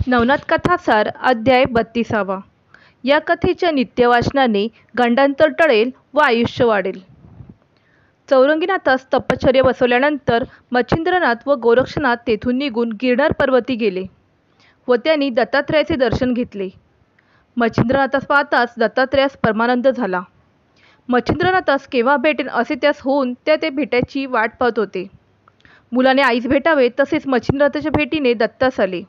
नवनाथ कथासार अध्याय 32. या कथेच्या नित्यवाचनाने गंडांतर टळेल व आयुष्य वाढेल. चौरंगीनाथास तपश्चर्या बसवल्यानंतर मच्छिंद्रनाथ व गोरक्षनाथ तेथून निघून गिरनार पर्वती गेले व त्यांनी दत्तात्रयाचे दर्शन घेतले. मच्छिंद्रनाथास पाहताच दत्तात्रयास परमानंद झाला. मच्छिंद्रनाथास केव्हा भेटेन असे त्यास होऊन ते भेटायची वाट पाहत होते. मुलाने आईस भेटावे तसेच मच्छिंद्रनाथाच्या भेटीने दत्तास आले.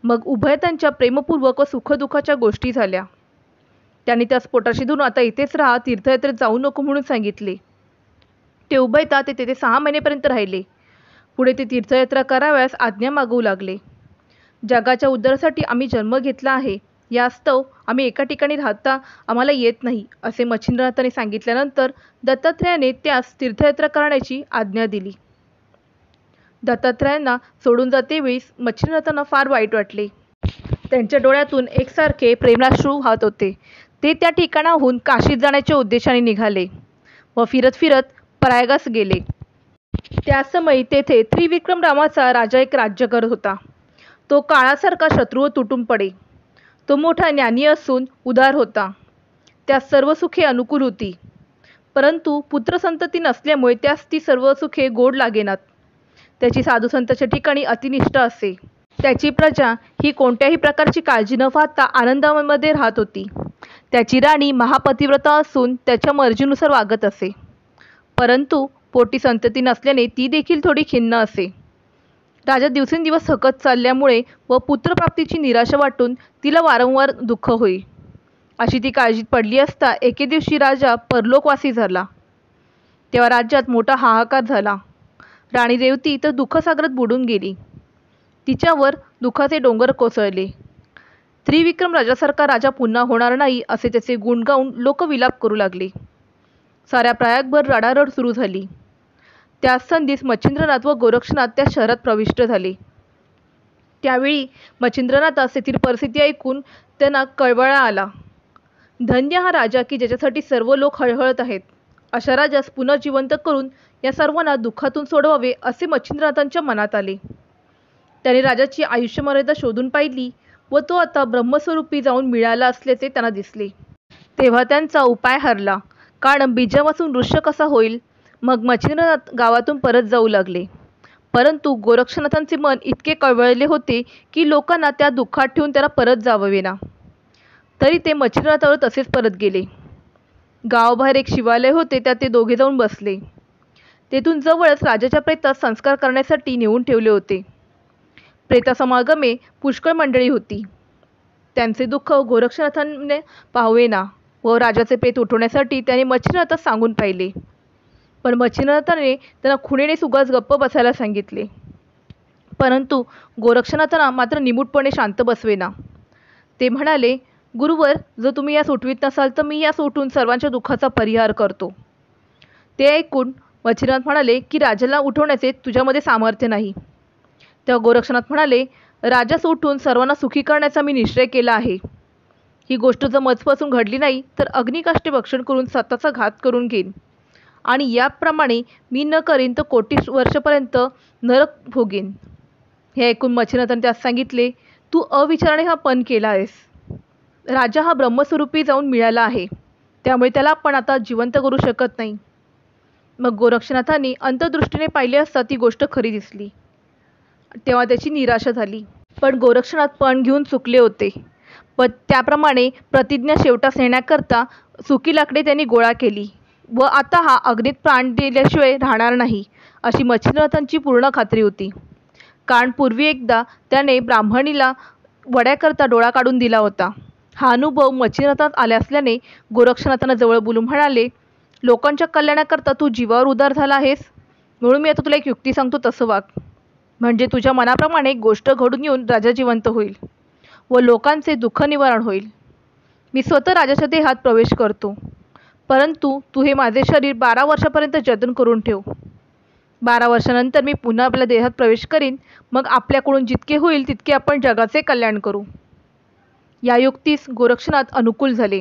मग उभयतांच्या प्रेमपूर्वक व सुखदुःखाच्या गोष्टी झाल्या. त्यांनी त्यास पोटाशी धरून आता इथेच राहा, तीर्थयात्रेत जाऊ नको म्हणून सांगितले. ते उभयता तेथे 6 महिनेपर्यंत राहिले. पुढे ते तीर्थयात्रा कराव्यास आज्ञा मागवू लागले. जगाच्या उद्धारासाठी आम्ही जन्म घेतला आहे, यास्तव आम्ही एका ठिकाणी राहता आम्हाला येत नाही असे मच्छिंद्रनाथाने सांगितल्यानंतर दत्तात्रयाने त्यास तीर्थयात्रा करण्याची आज्ञा दिली. दत्तात्रयांना सोडून जातेवेळी मच्छिंद्रनाथांना फार वाईट वाटले. त्यांच्या डोळ्यातून एकसारखे प्रेमाश्रू वाहत होते. ते त्या ठिकाणाहून काशीत जाण्याच्या उद्देशाने निघाले व फिरत फिरत प्रयागास गेले. त्या समयी तेथे त्रिविक्रम नावाचा राजा एक राज्य करत होता. तो काळासारखा शत्रू व तुटून पडे. तो मोठा ज्ञानी असून उदार होता. त्यास सर्व सुखे अनुकूल होती, परंतु पुत्रसंतती नसल्यामुळे त्यास ती सर्व सुखे गोड लागेनात. त्याची साधुसंतांच्या ठिकाणी अतिनिष्ठा असे. त्याची प्रजा ही कोणत्याही प्रकारची काळजी न पाहता आनंदामध्ये राहत होती. त्याची राणी महापतिव्रता असून त्याच्या मर्जीनुसार वागत असे, परंतु पोटी संतती नसल्याने ती देखील थोडी खिन्न असे. राजा दिवसेंदिवस थकत चालल्यामुळे व पुत्रप्राप्तीची निराशा वाटून तिला वारंवार दुःख होई. अशी ती काळजीत पडली असता एके दिवशी राजा परलोकवासी झाला. तेव्हा राज्यात मोठा हाहाकार झाला. राणी रेवती तर दुःखसागरात बुडून गेली. तिच्यावर दुःखाचे डोंगर कोसळले. त्रिविक्रम राजासारखा राजा पुन्हा होणार नाही असे त्याचे गुण गाऊन लोक विलाप करू लागले. साऱ्या प्रयागभर रडारड सुरू झाली. त्याच संधीस मच्छिंद्रनाथ व गोरक्षनाथ त्या शहरात प्रविष्ट झाले. त्यावेळी मच्छिंद्रनाथास तेथील परिस्थिती ऐकून त्यांना कळवळा आला. धन्य हा राजा की ज्याच्यासाठी सर्व लोक हळहळत आहेत. अशा राजास पुन्हा जिवंत करून या सर्वांना दुःखातून सोडवावे असे मच्छिंद्रनाथांच्या मनात आले. त्याने राजाची आयुष्यमर्यादा शोधून पाहिली व तो आता ब्रह्मस्वरूपी जाऊन मिळाला असल्याचे त्यांना दिसले. तेव्हा त्यांचा उपाय हरला, कारण बीजापासून वृक्ष कसा होईल. मग मच्छिंद्रनाथ गावातून परत जाऊ लागले, परंतु गोरक्षनाथांचे मन इतके कळवळले होते की लोकांना त्या दुःखात ठेवून त्याला परत जाववेना. तरी ते मच्छिंद्रनाथावर तसेच परत गेले. गावाबाहेर एक शिवालय होते, त्यात ते दोघे जाऊन बसले. तेथून जवळच राजाच्या प्रेतास संस्कार करण्यासाठी नेऊन ठेवले होते. प्रेतासमागमे पुष्कळ मंडळी होती. त्यांचे दुःख गोरक्षनाथांनी पाहावेना व राजाचे प्रेत उठवण्यासाठी त्याने मच्छिंद्रनाथास सांगून पाहिले. पण मच्छिंद्रनाथाने त्यांना खुणेने उगाच गप्प बसायला सांगितले, परंतु गोरक्षनाथांना मात्र निमूटपणे शांत बसवेना. ते म्हणाले, गुरुवर, जर तुम्ही यास उठवीत नसाल तर मी यास उठून सर्वांच्या दुःखाचा परिहार करतो. ते ऐकून मच्छिंद्रनाथ म्हणाले की राजाला उठवण्याचे तुझ्यामध्ये सामर्थ्य नाही. तेव्हा गोरक्षनाथ म्हणाले, राजास उठून सर्वांना सुखी करण्याचा मी निश्चय केला आहे. ही गोष्ट जर मजपासून घडली नाही तर अग्निकाष्ठे भक्षण करून स्वतःचा घात करून घेईन, आणि याप्रमाणे मी न करीन तर कोटी वर्षापर्यंत नरक भोगेन. हे ऐकून मच्छिंद्रनाथांनी त्यास सांगितले, तू अविचाराने हा पण केला आहेस. राजा हा ब्रह्मस्वरूपी जाऊन मिळाला आहे, त्यामुळे त्याला आपण आता जिवंत करू शकत नाही. मग गोरक्षनाथांनी अंतर्दृष्टीने पाहिले असता ती गोष्ट खरी दिसली. तेव्हा त्याची निराशा झाली. पण गोरक्षनाथ पण घेऊन चुकले होते. पण त्याप्रमाणे प्रतिज्ञा शेवटास नेण्याकरता सुकी लाकडे त्यांनी गोळा केली व आता हा अग्नीत प्राण दिल्याशिवाय राहणार नाही अशी मच्छिंद्रनाथांची पूर्ण खात्री होती. कारण पूर्वी एकदा त्याने ब्राह्मणीला वड्याकरता डोळा काढून दिला होता. हा अनुभव मच्छिंद्रनाथात आला असल्याने गोरक्षनाथांना जवळ बोलून म्हणाले, लोकांच्या कल्याणाकरता तू जीवावर उदार झाला आहेस, म्हणून मी आता तुला एक युक्ती सांगतो, तसं वाग. म्हणजे तुझ्या मनाप्रमाणे एक गोष्ट घडून येऊन राजा जिवंत होईल व लोकांचे दुःख निवारण होईल. मी स्वतः राजाच्या देहात प्रवेश करतो, परंतु तू हे माझे शरीर 12 वर्षापर्यंत जतन करून ठेव. 12 वर्षानंतर मी पुन्हा आपल्या देहात प्रवेश करीन. मग आपल्याकडून जितके होईल तितके आपण जगाचे कल्याण करू. या युक्तीस गोरक्षनाथ अनुकूल झाले.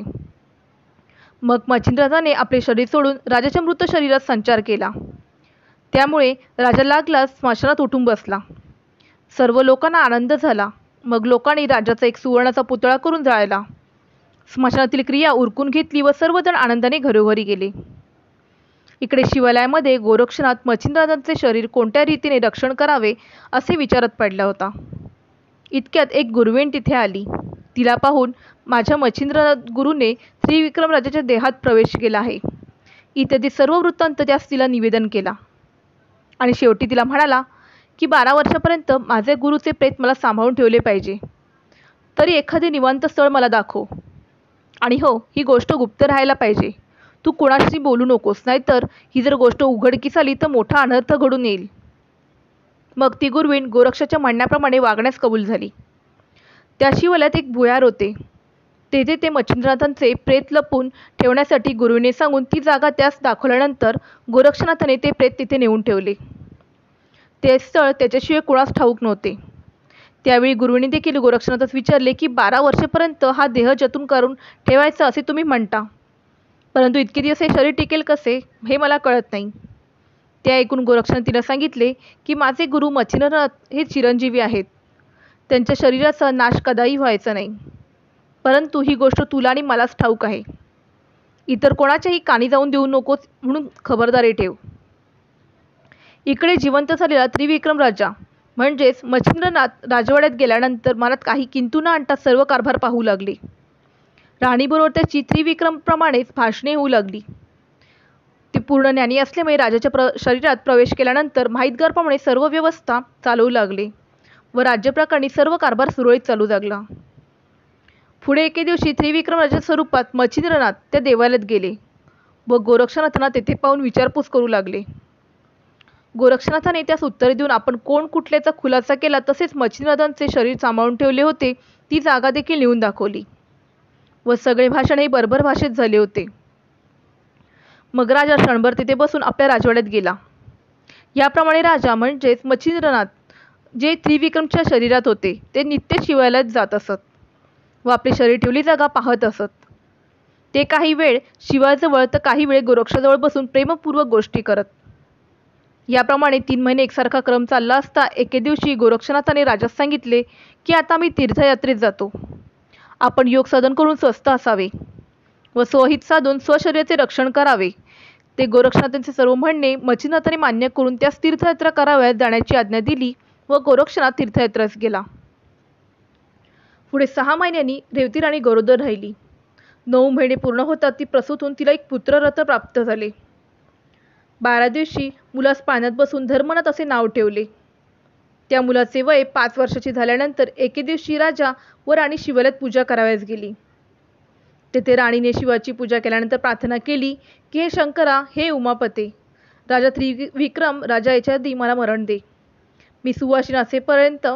मग मच्छिंद्रनाथाने आपले शरीर सोडून राजाच्या मृत शरीरात संचार केला. त्यामुळे राजा लागला स्मशानात उठून बसला. सर्व लोकांना आनंद झाला मग लोकांनी राजाचा एक सुवर्णाचा पुतळा करून जाळला. स्मशानातील क्रिया उरकून घेतली व सर्वजण आनंदाने घरोघरी गेले. इकडे शिवालयामध्ये गोरक्षनाथ मच्छिंद्रनाथांचे शरीर कोणत्या रीतीने रक्षण करावे असे विचारत पडला होता. इतक्यात एक गुरुवेण तिथे आली. तिला पाहून माझ्या मच्छिंद्रनाथ गुरुने त्रिविक्रम राजाच्या देहात प्रवेश केला आहे इत्यादी सर्व वृत्तांत त्यास तिला निवेदन केला आणि शेवटी तिला म्हणाला की 12 वर्षापर्यंत माझे गुरुचे प्रेत मला सांभाळून ठेवले पाहिजे. तरी एखादे निवांत स्थळ मला दाखव. आणि हो, ही गोष्ट गुप्त राहायला पाहिजे. तू कोणाशी बोलू नकोस, नाहीतर ही जर गोष्ट उघडकीस आली तर मोठा अनर्थ घडून येईल. मग ती गुरवीण गोरक्षाच्या म्हणण्याप्रमाणे वागण्यास कबूल झाली. त्या शिवालयात एक भुयार होते. तेथे ते मच्छिंद्रनाथांचे प्रेत लपवून ठेवण्यासाठी गुरुवीने सांगून ती जागा त्यास दाखवल्यानंतर गोरक्षनाथाने ते प्रेत तिथे नेऊन ठेवले. ते स्थळ त्याच्याशिवाय कुणास ठाऊक नव्हते. त्यावेळी गुरुवीने देखील गोरक्षनाथास विचारले की 12 वर्षेपर्यंत हा देह जतन करून ठेवायचा असे तुम्ही म्हणता, परंतु इतके दिवस हे शरीर टिकेल कसे हे मला कळत नाही. ते ऐकून गोरक्षनाथ तिला सांगितले की माझे गुरु मच्छिंद्रनाथ हे चिरंजीवी आहेत. त्यांच्या शरीराचा नाश कदाही व्हायचा नाही. परंतु ही गोष्ट तुला आणि मलाच ठाऊक आहे. इतर कोणाच्याही कानी जाऊन देऊ नकोस म्हणून खबरदारी ठेव. इकडे जिवंत झालेला त्रिविक्रम राजा म्हणजेच मच्छिंद्रनाथ राजवाड्यात गेल्यानंतर मनात काही किंतु न आणता सर्व कारभार पाहू लागले. राणीबरोबर त्याची त्रिविक्रमप्रमाणेच भाषणे होऊ लागली. ते पूर्ण ज्ञानी असल्यामुळे राजाच्या शरीरात प्रवेश केल्यानंतर माहितगारप्रमाणे सर्व व्यवस्था चालवू लागले व राज्यप्रकरणी सर्व कारभार सुरळीत चालू लागला. पुढे एके दिवशी त्रिविक्रम राजा स्वरूपात मच्छिंद्रनाथ त्या देवालयात गेले व गोरक्षनाथांना तेथे पाहून विचारपूस करू लागले. गोरक्षनाथाने त्यास उत्तर देऊन आपण कोण कुठल्याचा खुलासा केला, तसेच मच्छिंद्रनाथांचे शरीर सांभाळून ठेवले होते ती जागा देखील लिहून दाखवली व सगळे भाषण हे बर्बर भाषेत झाले होते. मग राजा क्षणभर तिथे बसून आपल्या राजवाड्यात गेला. याप्रमाणे राजा म्हणजेच मच्छिंद्रनाथ जे त्रिविक्रमच्या शरीरात होते ते नित्य शिवालयात जात असत व आपली शरीर ठेवली जागा पाहत असत. ते काही वेळ शिवाजवळ तर काही वेळ गोरक्षाजवळ बसून प्रेमपूर्वक गोष्टी करत. याप्रमाणे 3 महिने एकसारखा क्रम चालला असता एके दिवशी गोरक्षनाथाने राजास सांगितले की आता मी तीर्थयात्रेत जातो. आपण योग साधन करून स्वस्थ असावे व स्वहित साधून स्वशरीराचे रक्षण करावे. ते गोरक्षनाथांचे सर्व म्हणणे मच्छिंद्रनाथाने मान्य करून त्यास तीर्थयात्रा कराव्यात जाण्याची आज्ञा दिली व गोरक्षनाथ तीर्थयात्रेस गेला. पुढे 6 महिन्यांनी रेवती राणी गरोदर राहिली. 9 महिने पूर्ण होतात ती प्रसूत होऊन तिला एक पुत्ररत्न प्राप्त झाले. 12 दिवशी मुलास पाण्यात बसून धर्मनाथ असे नाव ठेवले. त्या मुलाचे वय 5 वर्षाचे झाल्यानंतर एके दिवशी राजा व राणी शिवालयात पूजा करावयास गेली. तेथे राणीने शिवाची पूजा केल्यानंतर प्रार्थना केली की हे शंकरा, हे उमापते, राजा त्रिविक्रम राजा याच्या आधी मला मरण दे. मी सुवासिनी असेपर्यंत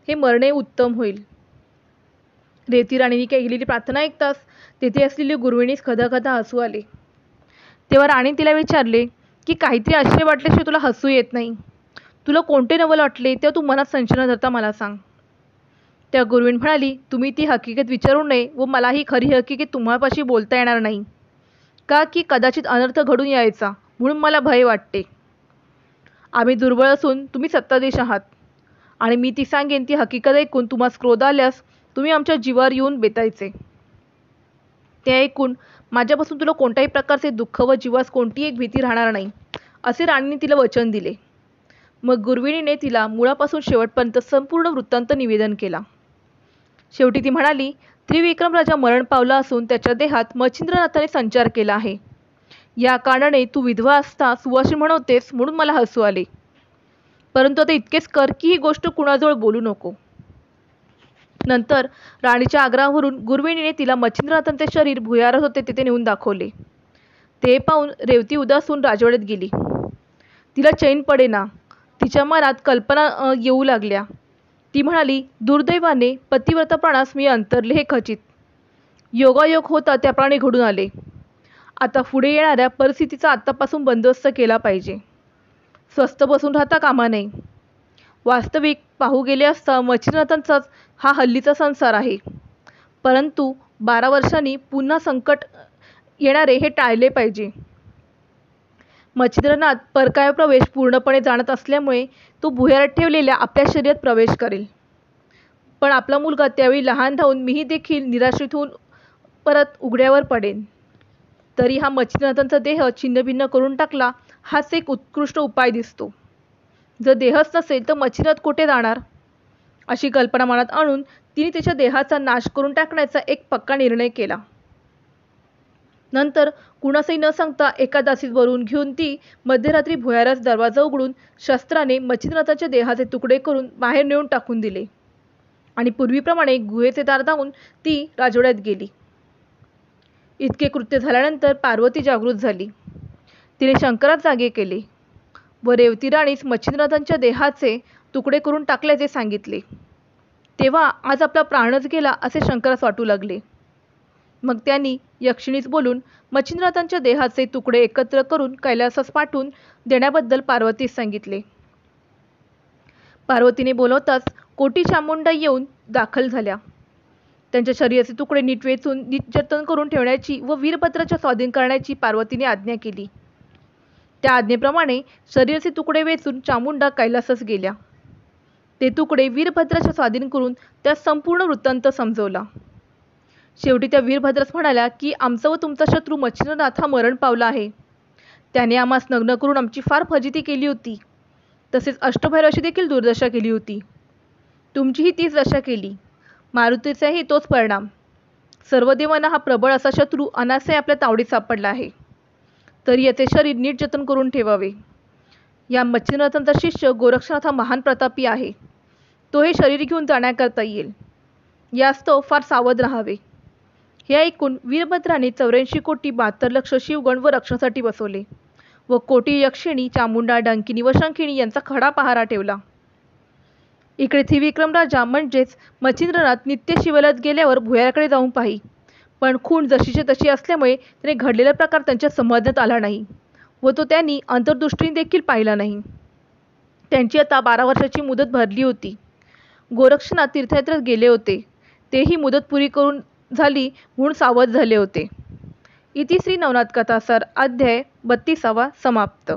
हे मरणे उत्तम होईल. रेवती राणीने केलेली प्रार्थना ऐकताच तेथे असलेली गुरुविणीस खदाखदा हसू आले. तेव्हा राणी तिला विचारले की काहीतरी आश्चर्य वाटल्याशिवाय तुला हसू येत नाही. तुला कोणते नवल वाटले तेव्हा तू मनात संशय न धरता मला सांग. त्या गुरुवीण म्हणाली, तुम्ही ती हकीकत विचारू नये व मलाही खरी हकीकत तुम्हापाशी बोलता येणार नाही, का की कदाचित अनर्थ घडून यायचा म्हणून मला भय वाटते. आम्ही दुर्बळ असून तुम्ही सत्ताधीश आहात आणि मी ती सांगेन ती हकीकत ऐकून तुम्हाला क्रोध आल्यास तुम्ही आमच्या जीवावर येऊन बेतायचे. ते ऐकून माझ्यापासून तुला कोणत्याही प्रकारचे दुःख व जीवास कोणतीही एक भीती राहणार नाही असे राणीने तिला वचन दिले. मग गुरविणीने तिला मुळापासून शेवटपर्यंत संपूर्ण वृत्तांत निवेदन केला. शेवटी ती म्हणाली, त्रिविक्रम राजा मरण पावला असून त्याच्या देहात मच्छिंद्रनाथाने संचार केला आहे. या कारणाने तू विधवा असता सुवासिनी म्हणवतेस म्हणून मला हसू आले. परंतु आता इतकेच कर की ही गोष्ट कुणाजवळ बोलू नको. नंतर राणीच्या आग्रहावरून गुरविणीने तिला मच्छिंद्रनाथांचे शरीर भुयारात होते तेथे नेऊन दाखवले. ते पाहून रेवती उदास होऊन राजवाड्यात गेली. तिला चैन पडेना. तिच्या मनात कल्पना येऊ लागल्या. ती म्हणाली, दुर्दैवाने पतिव्रता प्राणास मी अंतरले हे खचित. योगायोग होता त्याप्रमाणे घडून आले. आता पुढे येणाऱ्या परिस्थितीचा आत्तापासून बंदोबस्त केला पाहिजे. स्वस्थ बसून राहता कामा नये. वास्तविक पाहू गेले असता मच्छिंद्रनाथांचाच हा हल्लीचा संसार आहे. परंतु 12 वर्षांनी पुन्हा संकट येणारे हे टाळले पाहिजे. मच्छिंद्रनाथ परकाय प्रवेश पूर्णपणे जाणत असल्यामुळे तो भुयारात ठेवलेल्या आपल्या शरीरात प्रवेश करेल. पण आपला मुलगा त्यावेळी लहान धावून मीही देखील निराश्रित होऊन परत उघड्यावर पडेन. तरी हा मच्छिंद्रनाथांचा देह छिन्नभिन्न करून टाकला हाच एक उत्कृष्ट उपाय दिसतो. जर देहच नसेल तर मच्छिंद्रनाथ कुठे जाणार? अशी कल्पना मनात आणून तिने तिच्या देहाचा नाश करून टाकण्याचा एक पक्का निर्णय केला. नंतर कुणासही न सांगता एका दासीत भरून घेऊन ती मध्यरात्री भुयाराच दरवाजा उघडून शस्त्राने मच्छिंद्रनाथांच्या देहाचे तुकडे करून बाहेर नेऊन टाकून दिले आणि पूर्वीप्रमाणे गुहेचे दार दाबून ती राजवाड्यात गेली. इतके कृत्य झाल्यानंतर पार्वती जागृत झाली. तिने शंकरास जागे केले व रेवती राणीस मच्छिंद्रनाथांच्या देहाचे तुकडे करून टाकल्याचे सांगितले. तेव्हा आज आपला प्राणच गेला असे शंकरास वाटू लागले. मग त्यांनी यक्षिणीस बोलून मच्छिंद्रनाथांच्या देहाचे तुकडे एकत्र करून कैलासास पाठवून देण्याबद्दल पार्वतीस सांगितले. पार्वतीने बोलवताच कोटी चामुंडा येऊन दाखल झाल्या. त्यांच्या शरीराचे तुकडे नीट वेचून नीट जतन करून ठेवण्याची व वीरभद्राच्या स्वाधीन करण्याची पार्वतीने आज्ञा केली. त्या आज्ञेप्रमाणे शरीराचे तुकडे वेचून चामुंडा कैलासास गेल्या. ते तुकडे वीरभद्राच्या स्वाधीन करून त्या संपूर्ण वृत्तांत समजवला. शेवटी त्या वीरभद्रास म्हणाल्या की आमचा व तुमचा शत्रू मच्छिंद्रनाथ हा मरण पावला आहे. त्याने आम्हास नग्न करून आमची फार फजिती केली होती. तसेच अष्टभैरवाची देखील दुर्दशा केली होती. तुमचीही तीच दशा केली. मारुतीचाही तोच परिणाम. सर्व देवांना हा प्रबळ असा शत्रू अनायासे आपल्या तावडीत सापडला आहे. तरी याचे शरीर नीट जतन करून ठेवावे. या मच्छिंद्रनाथांचा शिष्य गोरक्षनाथ हा महान प्रतापी आहे. तो हे शरीर घेऊन जाण्याकरता येईल. यास्तव फार सावध राहावे. हे ऐकून वीरभद्राने 84,72,00,000 शिवगण व रक्षणासाठी बसवले व कोटी यक्षिणी, चामुंडा, डंकिनी व शंखिणी यांचा खडा पहारा ठेवला. इकडे त्रिविक्रम राजा म्हणजेच मच्छिंद्रनाथ नित्य शिवलात गेल्यावर भुयाराकडे जाऊन पाही, पण खूण जशीच्या तशी असल्यामुळे त्याने घडलेला प्रकार त्यांच्या समजण्यात आला नाही व तो त्यांनी अंतर्दृष्टीने देखील पाहिला नाही. त्यांची आता 12 वर्षाची मुदत भरली होती. गोरक्षनाथ तीर्थयात्रेत गेले होते. तेही मुदत पुरी करून झाली म्हणून सावध झाले होते. इति श्री नवनाथ कथासार अध्याय 32 समाप्त.